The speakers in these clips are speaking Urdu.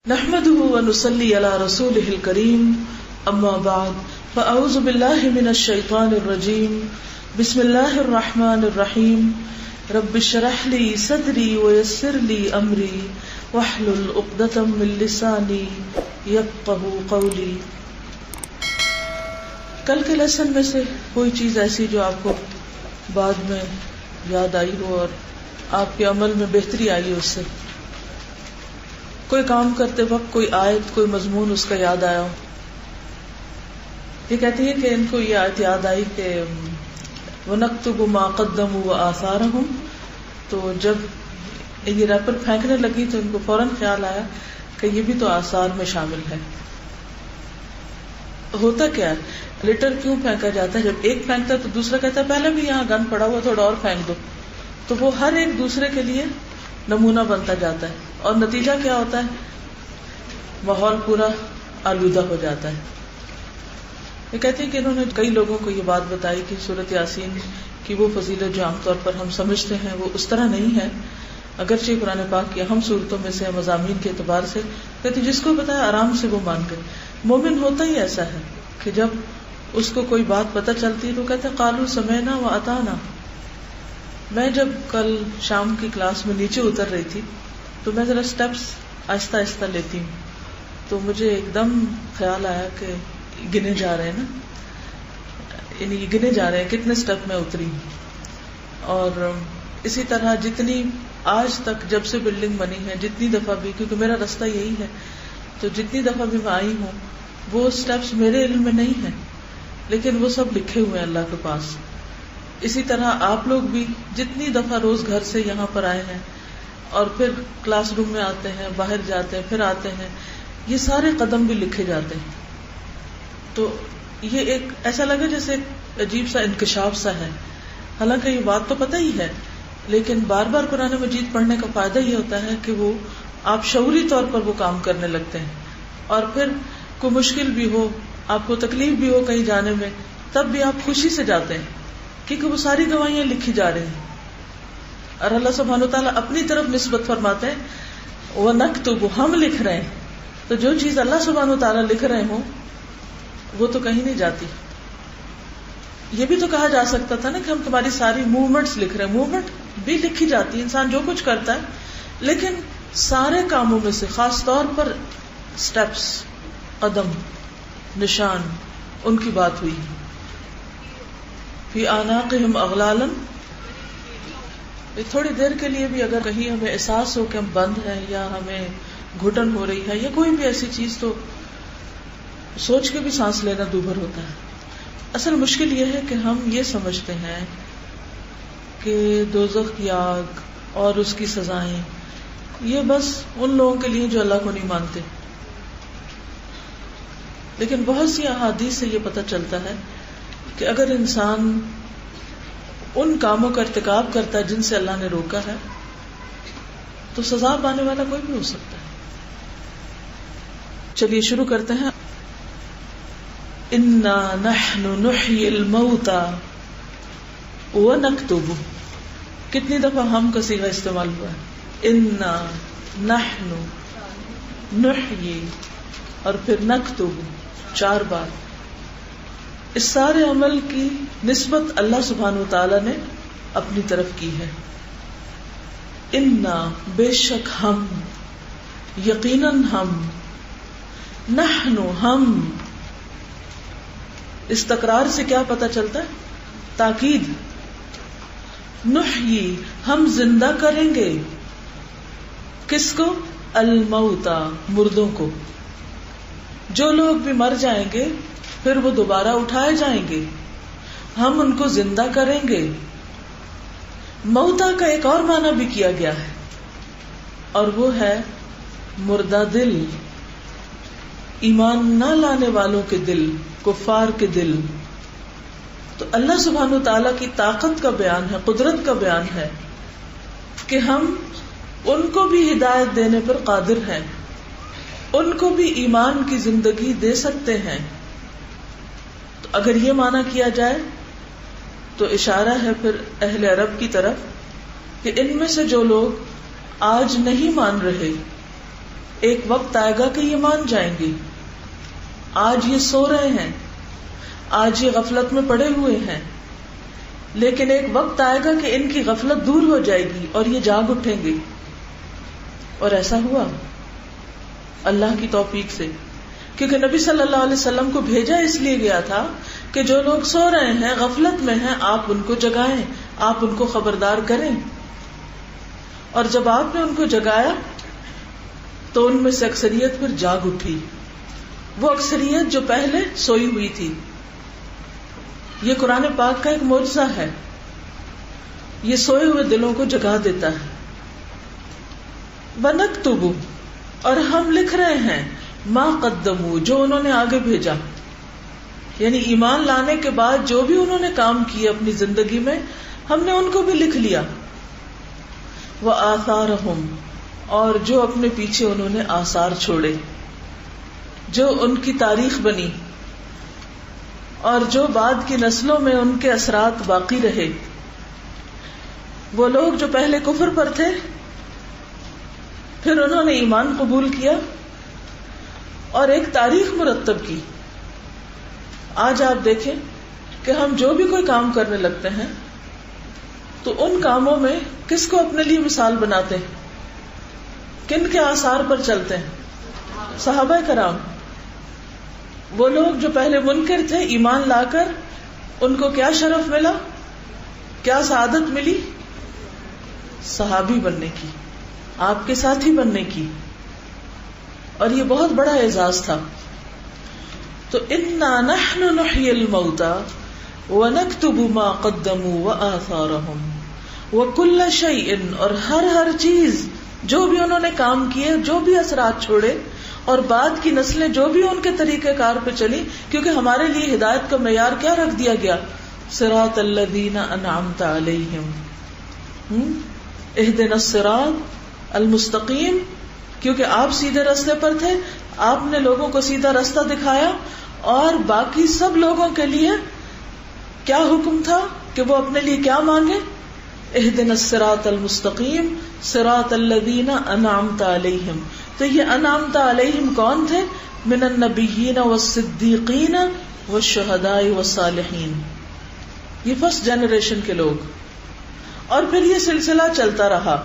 نحمده ونصلي على رسوله الكريم اما بعد فاعوذ بالله من الشيطان الرجيم بسم الله الرحمن الرحيم رب اشرح لي صدري ويسر لي امري واحلل عقدة من لساني يفقهوا قولي. کل کے لیسن میں سے کوئی چیز ایسی جو آپ کو بعد میں یاد آئی ہو اور آپ کے عمل میں بہتری آئی ہو، اس سے کوئی کام کرتے وقت کوئی آیت کوئی مضمون اس کا یاد آیا ہو. یہ کہتی ہے کہ ان کو یہ آیت یاد آئی کہ وَنَكْتُبُ مَا قَدَّمُوا وَآثَارَهُمْ، تو جب یہ ریپر پھینکنے لگی تو ان کو فوراً خیال آیا کہ یہ بھی تو آثار میں شامل ہے. ہوتا کیا ہے، لیٹر کیوں پھینکا جاتا ہے؟ جب ایک پھینکتا ہے تو دوسرا کہتا ہے پہلے بھی یہاں گن پڑا ہوا تھوڑا اور پھینک دو، تو وہ ہر ایک دوسرے کے لیے نمونہ بنتا جاتا ہے اور نتیجہ کیا ہوتا ہے؟ ماحول پورا آلودہ ہو جاتا ہے. یہ کہتے ہیں کہ انہوں نے کئی لوگوں کو یہ بات بتائی کہ سورۃ یاسین کی وہ فضیلت جو عام طور پر ہم سمجھتے ہیں وہ اس طرح نہیں ہے، اگرچہ قرآن پاک کی اہم صورتوں میں سے مضامین کے اعتبار سے. کہتے جس کو پتا ہے آرام سے وہ مان گئے. مومن ہوتا ہی ایسا ہے کہ جب اس کو کوئی بات پتہ چلتی ہے تو کہتے ہیں قالوا سمعنا واطعنا. میں جب کل شام کی کلاس میں نیچے اتر رہی تھی تو میں ذرا سٹیپس آہستہ آہستہ لیتی ہوں، تو مجھے ایک دم خیال آیا کہ گنے جا رہے ہیں نا، یعنی گنے جا رہے ہیں کتنے سٹیپ میں اتری. اور اسی طرح جتنی آج تک جب سے بلڈنگ بنی ہے جتنی دفعہ بھی، کیونکہ میرا راستہ یہی ہے، تو جتنی دفعہ بھی میں آئی ہوں وہ سٹیپس میرے علم میں نہیں ہیں لیکن وہ سب لکھے ہوئے ہیں اللہ کے پاس. اسی طرح آپ لوگ بھی جتنی دفعہ روز گھر سے یہاں پر آئے ہیں اور پھر کلاس روم میں آتے ہیں، باہر جاتے ہیں، پھر آتے ہیں، یہ سارے قدم بھی لکھے جاتے ہیں. تو یہ ایک ایسا لگا جیسے ایک عجیب سا انکشاف سا ہے. حالانکہ یہ بات تو پتہ ہی ہے، لیکن بار بار قرآن مجید پڑھنے کا فائدہ یہ ہوتا ہے کہ وہ آپ شعوری طور پر وہ کام کرنے لگتے ہیں. اور پھر کوئی مشکل بھی ہو، آپ کو تکلیف بھی ہو کہیں جانے میں، تب بھی آپ خوشی سے جاتے ہیں کیونکہ وہ ساری گواہیاں لکھی جا رہی ہیں. اور اللہ سبحانہ وتعالیٰ اپنی طرف نسبت فرماتے ہیں وَنَكْتُبُ، ہم لکھ رہے ہیں. تو جو چیز اللہ سبحانہ وتعالیٰ لکھ رہے ہوں وہ تو کہیں نہیں جاتی. یہ بھی تو کہا جا سکتا تھا نا کہ ہم تمہاری ساری موومنٹس لکھ رہے ہیں. موومنٹ بھی لکھی جاتی ہے، انسان جو کچھ کرتا ہے، لیکن سارے کاموں میں سے خاص طور پر سٹیپس، قدم، نشان، ان کی بات ہوئی. فی اعناقہم اغلالا، تھوڑی دیر کے لیے بھی اگر کہیں ہمیں احساس ہو کہ ہم بند ہیں یا ہمیں گھٹن ہو رہی ہے یا کوئی بھی ایسی چیز، تو سوچ کے بھی سانس لینا دوبھر ہوتا ہے. اصل مشکل یہ ہے کہ ہم یہ سمجھتے ہیں کہ دوزخ کی آگ اور اس کی سزائیں یہ بس ان لوگوں کے لیے جو اللہ کو نہیں مانتے. لیکن بہت سی احادیث سے یہ پتہ چلتا ہے کہ اگر انسان ان کاموں کا ارتکاب کرتا ہے جن سے اللہ نے روکا ہے تو سزا پانے والا کوئی بھی ہو سکتا ہے. چلیے شروع کرتے ہیں. انا نحن نحیی الموتى ونکتب، کتنی دفعہ ہم کا صیغہ استعمال ہوا ہے؟ انا نحن نحیی اور پھر نکتب، 4 بار. اس سارے عمل کی نسبت اللہ سبحانہ وتعالی نے اپنی طرف کی ہے. انا، بے شک ہم، یقیناً ہم، نحن، ہم. اس تکرار سے کیا پتہ چلتا ہے؟ تاکید. نحیی، ہم زندہ کریں گے. کس کو؟ الموتا، مردوں کو. جو لوگ بھی مر جائیں گے پھر وہ دوبارہ اٹھائے جائیں گے، ہم ان کو زندہ کریں گے. موتا کا ایک اور معنی بھی کیا گیا ہے اور وہ ہے مردہ دل، ایمان نہ لانے والوں کے دل، کفار کے دل. تو اللہ سبحانہ وتعالیٰ کی طاقت کا بیان ہے، قدرت کا بیان ہے کہ ہم ان کو بھی ہدایت دینے پر قادر ہیں، ان کو بھی ایمان کی زندگی دے سکتے ہیں. تو اگر یہ معنی کیا جائے تو اشارہ ہے پھر اہل عرب کی طرف کہ ان میں سے جو لوگ آج نہیں مان رہے ایک وقت آئے گا کہ یہ مان جائیں گے. آج یہ سو رہے ہیں, آج یہ غفلت میں پڑے ہوئے ہیں, لیکن ایک وقت آئے گا کہ ان کی غفلت دور ہو جائے گی اور یہ جاگ اٹھیں گے. اور ایسا ہوا اللہ کی توفیق سے, کیونکہ نبی صلی اللہ علیہ وسلم کو بھیجا اس لیے گیا تھا کہ جو لوگ سو رہے ہیں, غفلت میں ہیں, آپ ان کو جگائیں, آپ ان کو خبردار کریں. اور جب آپ نے ان کو جگایا تو ان میں سے اکثریت پھر جاگ اٹھی, وہ اکثریت جو پہلے سوئی ہوئی تھی. یہ قرآن پاک کا ایک معجزہ ہے, یہ سوئے ہوئے دلوں کو جگا دیتا ہے. وَنَكْتُبُ, اور ہم لکھ رہے ہیں, ما قدموا, جو انہوں نے آگے بھیجا, یعنی ایمان لانے کے بعد جو بھی انہوں نے کام کیے اپنی زندگی میں, ہم نے ان کو بھی لکھ لیا. وَآثَارَهُمْ, اور جو اپنے پیچھے انہوں نے آثار چھوڑے, جو ان کی تاریخ بنی, اور جو بعد کی نسلوں میں ان کے اثرات باقی رہے. وہ لوگ جو پہلے کفر پر تھے, پھر انہوں نے ایمان قبول کیا اور ایک تاریخ مرتب کی. آج آپ دیکھیں کہ ہم جو بھی کوئی کام کرنے لگتے ہیں تو ان کاموں میں کس کو اپنے لیے مثال بناتے ہیں, کن کے آثار پر چلتے ہیں؟ صحابہ کرام. وہ لوگ جو پہلے منکر تھے, ایمان لا کر ان کو کیا شرف ملا, کیا سعادت ملی؟ صحابی بننے کی, آپ کے ساتھی بننے کی. اور یہ بہت بڑا اعزاز تھا. تو انا نحن نحیی الموتى ونکتب ما قدموا وآثارهم وکل شیء, اور ہر چیز جو بھی انہوں نے کام کیے, جو بھی اثرات چھوڑے, اور بعد کی نسلیں جو بھی ان کے طریقہ کار پہ چلی. کیونکہ ہمارے لیے ہدایت کا معیار کیا رکھ دیا گیا, صراط الذین انعمت علیہم, اہدنا الصراط المستقیم. کیونکہ آپ سیدھے راستے پر تھے, آپ نے لوگوں کو سیدھا راستہ دکھایا, اور باقی سب لوگوں کے لیے کیا حکم تھا کہ وہ اپنے لیے کیا مانگے, اہدنا الصراط المستقیم صراط الذین انعمت علیہم. تو یہ انعمت علیہم کون تھے؟ من النبیین والصدیقین والشہداء والصالحین, یہ فرسٹ جنریشن کے لوگ. اور پھر یہ سلسلہ چلتا رہا.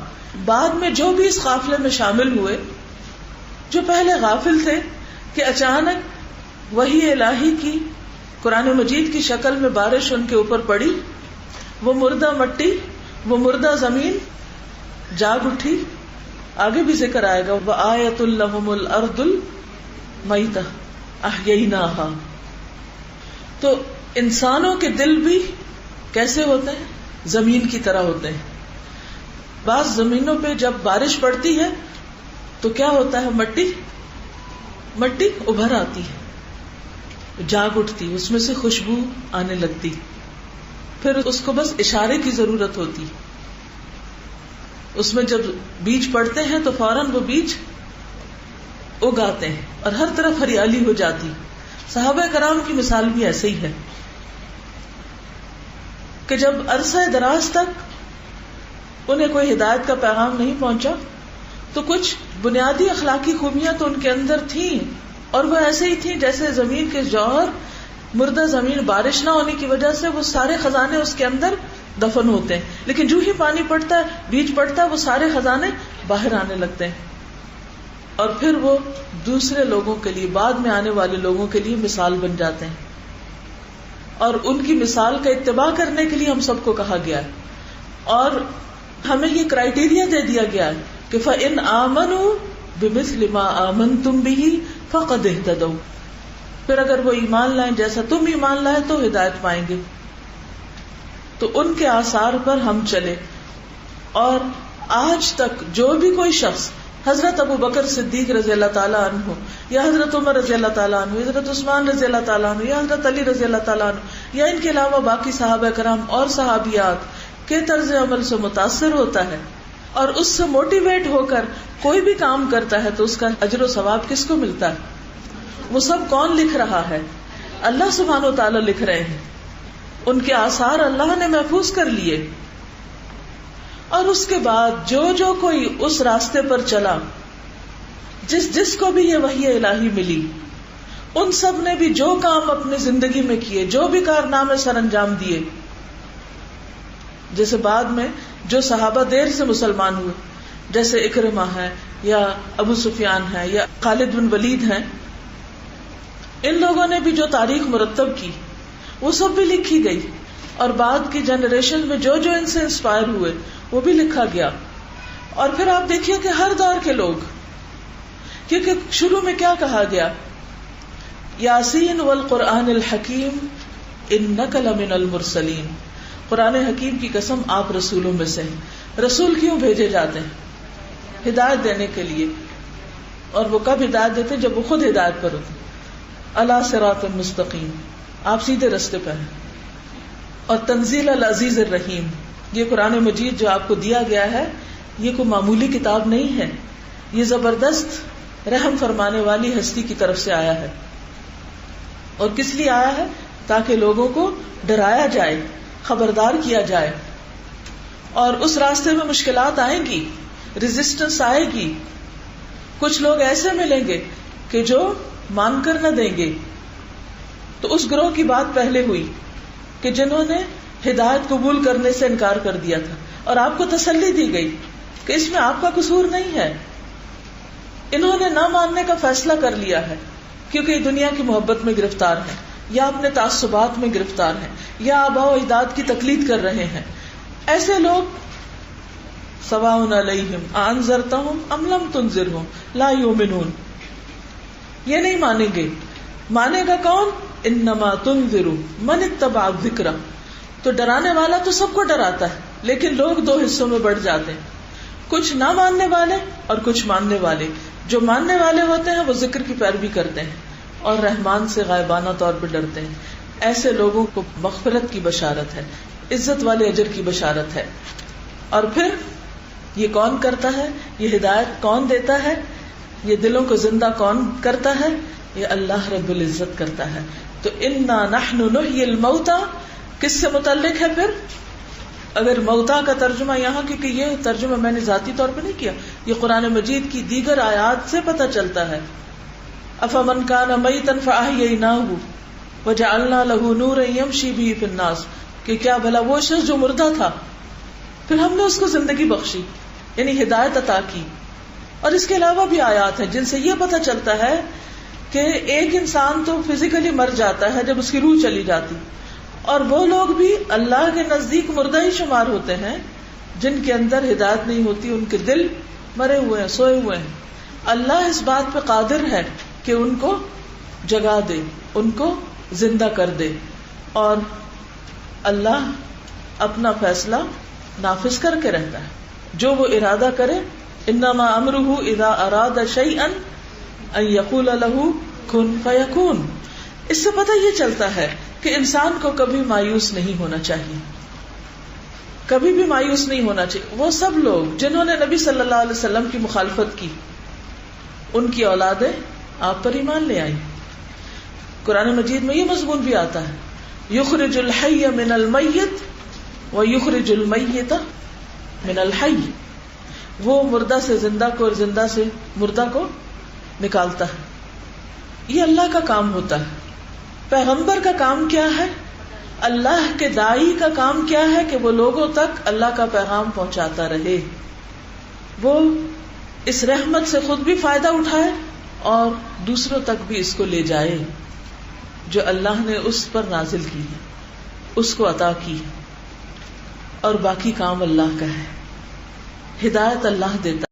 بعد میں جو بھی اس قافلے میں شامل ہوئے, جو پہلے غافل تھے کہ اچانک وحی الہی کی قرآن مجید کی شکل میں بارش ان کے اوپر پڑی, وہ مردہ مٹی, وہ مردہ زمین جاگ اٹھی. آگے بھی ذکر آئے گا, وآیۃ لہم الارض المیتہ احییناہا. تو انسانوں کے دل بھی کیسے ہوتے ہیں؟ زمین کی طرح ہوتے ہیں. بعض زمینوں پہ جب بارش پڑتی ہے تو کیا ہوتا ہے, مٹی ابھر آتی ہے, جاگ اٹھتی, اس میں سے خوشبو آنے لگتی. پھر اس کو بس اشارے کی ضرورت ہوتی. اس میں جب بیج پڑتے ہیں تو فوراً وہ بیج اگاتے ہیں اور ہر طرف ہریالی ہو جاتی. صحابہ کرام کی مثال بھی ایسے ہی ہے کہ جب عرصہ دراز تک انہیں کوئی ہدایت کا پیغام نہیں پہنچا تو کچھ بنیادی اخلاقی خوبیاں تو ان کے اندر تھیں, اور وہ ایسے ہی تھیں جیسے زمین کے جوہر, مردہ زمین, بارش نہ ہونے کی وجہ سے وہ سارے خزانے اس کے اندر دفن ہوتے ہیں, لیکن جو ہی پانی پڑتا ہے, بیج پڑتا ہے, وہ سارے خزانے باہر آنے لگتے ہیں. اور پھر وہ دوسرے لوگوں کے لیے, بعد میں آنے والے لوگوں کے لیے مثال بن جاتے ہیں. اور ان کی مثال کا اتباع کرنے کے لیے ہم سب کو کہا گیا ہے, اور ہمیں یہ کرائیٹیریا دے دیا گیا ہے کہ فَإِنْ آمَنُوا بِمِثْلِ مَا آمَنْتُمْ بِهِ فَقَدْ اهْتَدَوْا. پھر اگر وہ ایمان لائیں جیسا تم ایمان لائے تو ہدایت پائیں گے. تو ان کے آثار پر ہم چلے. اور آج تک جو بھی کوئی شخص حضرت ابو بکر صدیق رضی اللہ تعالیٰ عنہ, یا حضرت عمر رضی اللہ تعالیٰ عنہ, یا حضرت عثمان رضی اللہ تعالیٰ عنہ, یا حضرت علی رضی اللہ تعالیٰ عنہ, یا ان کے علاوہ باقی صحابہ کرام اور صحابیات کے طرز عمل سے متاثر ہوتا ہے اور اس سے موٹیویٹ ہو کر کوئی بھی کام کرتا ہے تو اس کا اجر و ثواب کس کو ملتا ہے؟ وہ سب کون لکھ رہا ہے؟ اللہ سبحانہ و تعالیٰ لکھ رہے ہیں. ان کے آثار اللہ نے محفوظ کر لیے. اور اس کے بعد جو کوئی اس راستے پر چلا جس کو بھی یہ وحی الہی ملی ان سب نے بھی جو کام اپنی زندگی میں کیے، جو بھی کارنامے سر انجام دیے، جیسے بعد میں جو صحابہ دیر سے مسلمان ہوئے جیسے اکرمہ ہے یا ابو سفیان ہے یا خالد بن ولید ہیں، ان لوگوں نے بھی جو تاریخ مرتب کی وہ سب بھی لکھی گئی، اور بعد کی جنریشن میں جو جو ان سے انسپائر ہوئے وہ بھی لکھا گیا. اور پھر آپ دیکھیے کہ ہر دور کے لوگ، کیونکہ شروع میں کیا کہا گیا، یاسین والقرآن الحکیم انک لمن المرسلین، قرآن حکیم کی قسم آپ رسولوں میں سے ہیں. رسول کیوں بھیجے جاتے ہیں؟ ہدایت دینے کے لیے. اور وہ کب ہدایت دیتے ہیں؟ جب وہ خود ہدایت پر ہوتے ہیں. علی صراط مستقیم، آپ سیدھے رستے پر ہیں. اور تنزیل العزیز الرحیم، یہ قرآن مجید جو آپ کو دیا گیا ہے یہ کوئی معمولی کتاب نہیں ہے، یہ زبردست رحم فرمانے والی ہستی کی طرف سے آیا ہے. اور کس لیے آیا ہے؟ تاکہ لوگوں کو ڈرایا جائے، خبردار کیا جائے. اور اس راستے میں مشکلات آئیں گی، ریزسٹنس آئے گی، کچھ لوگ ایسے ملیں گے کہ جو مان کر نہ دیں گے. تو اس گروہ کی بات پہلے ہوئی کہ جنہوں نے ہدایت قبول کرنے سے انکار کر دیا تھا، اور آپ کو تسلی دی گئی کہ اس میں آپ کا قصور نہیں ہے. انہوں نے نہ ماننے کا فیصلہ کر لیا ہے کیونکہ یہ دنیا کی محبت میں گرفتار ہیں، یا اپنے تعصبات میں گرفتار ہیں، یا آباء و اجداد کی تقلید کر رہے ہیں. ایسے لوگ سواء علیہم انذرتہم ام لم تنذرہم لا یؤمنون، یہ نہیں مانیں گے. مانے گا کون؟ انما تنذر من اتبع الذکر. تو ڈرانے والا تو سب کو ڈراتا ہے، لیکن لوگ دو حصوں میں بڑھ جاتے ہیں، کچھ نہ ماننے والے اور کچھ ماننے والے. جو ماننے والے ہوتے ہیں وہ ذکر کی پیروی کرتے ہیں اور رحمان سے غائبانہ طور پہ ڈرتے ہیں. ایسے لوگوں کو مغفرت کی بشارت ہے، عزت والے اجر کی بشارت ہے. اور پھر یہ کون کرتا ہے؟ یہ ہدایت کون دیتا ہے؟ یہ دلوں کو زندہ کون کرتا ہے؟ یہ اللہ رب العزت کرتا ہے. تو انا نحن نحیی الموتى کس سے متعلق ہے؟ پھر اگر موتا کا ترجمہ یہاں، کیونکہ یہ ترجمہ میں نے ذاتی طور پہ نہیں کیا، یہ قرآن مجید کی دیگر آیات سے پتہ چلتا ہے. افمن کان میتا فاحییناہ وجعلنا له نورا یمشی بہ فی الناس، کہ کیا بھلا وہ شخص جو مردہ تھا پھر ہم نے اس کو زندگی بخشی، یعنی ہدایت عطا کی. اور اس کے علاوہ بھی آیات ہیں جن سے یہ پتہ چلتا ہے کہ ایک انسان تو فزیکلی مر جاتا ہے جب اس کی روح چلی جاتی، اور وہ لوگ بھی اللہ کے نزدیک مردہ ہی شمار ہوتے ہیں جن کے اندر ہدایت نہیں ہوتی، ان کے دل مرے ہوئے ہیں، سوئے ہوئے ہیں. اللہ اس بات پہ قادر ہے کہ ان کو جگا دے، ان کو زندہ کر دے، اور اللہ اپنا فیصلہ نافذ کر کے رہتا ہے. جو وہ ارادہ کرے، انما امرہ اذا اراد شیئا ان یقول له کن فیکون. اس سے پتہ یہ چلتا ہے کہ انسان کو کبھی مایوس نہیں ہونا چاہیے، کبھی بھی مایوس نہیں ہونا چاہیے. وہ سب لوگ جنہوں نے نبی صلی اللہ علیہ وسلم کی مخالفت کی، ان کی اولادیں آپ پر ایمان لے آئیں. قرآن مجید میں یہ مضمون بھی آتا ہے، یخرج الحی من المیت ویخرج المیت من الحی. وہ مردہ سے زندہ کو اور زندہ سے مردہ کو نکالتا ہے. یہ اللہ کا کام ہوتا ہے. پیغمبر کا کام کیا ہے؟ اللہ کے داعی کا کام کیا ہے کہ وہ لوگوں تک اللہ کا پیغام پہنچاتا رہے، وہ اس رحمت سے خود بھی فائدہ اٹھائے اور دوسروں تک بھی اس کو لے جائے جو اللہ نے اس پر نازل کی ہے، اس کو عطا کی. اور باقی کام اللہ کا ہے. ہدایت اللہ دیتا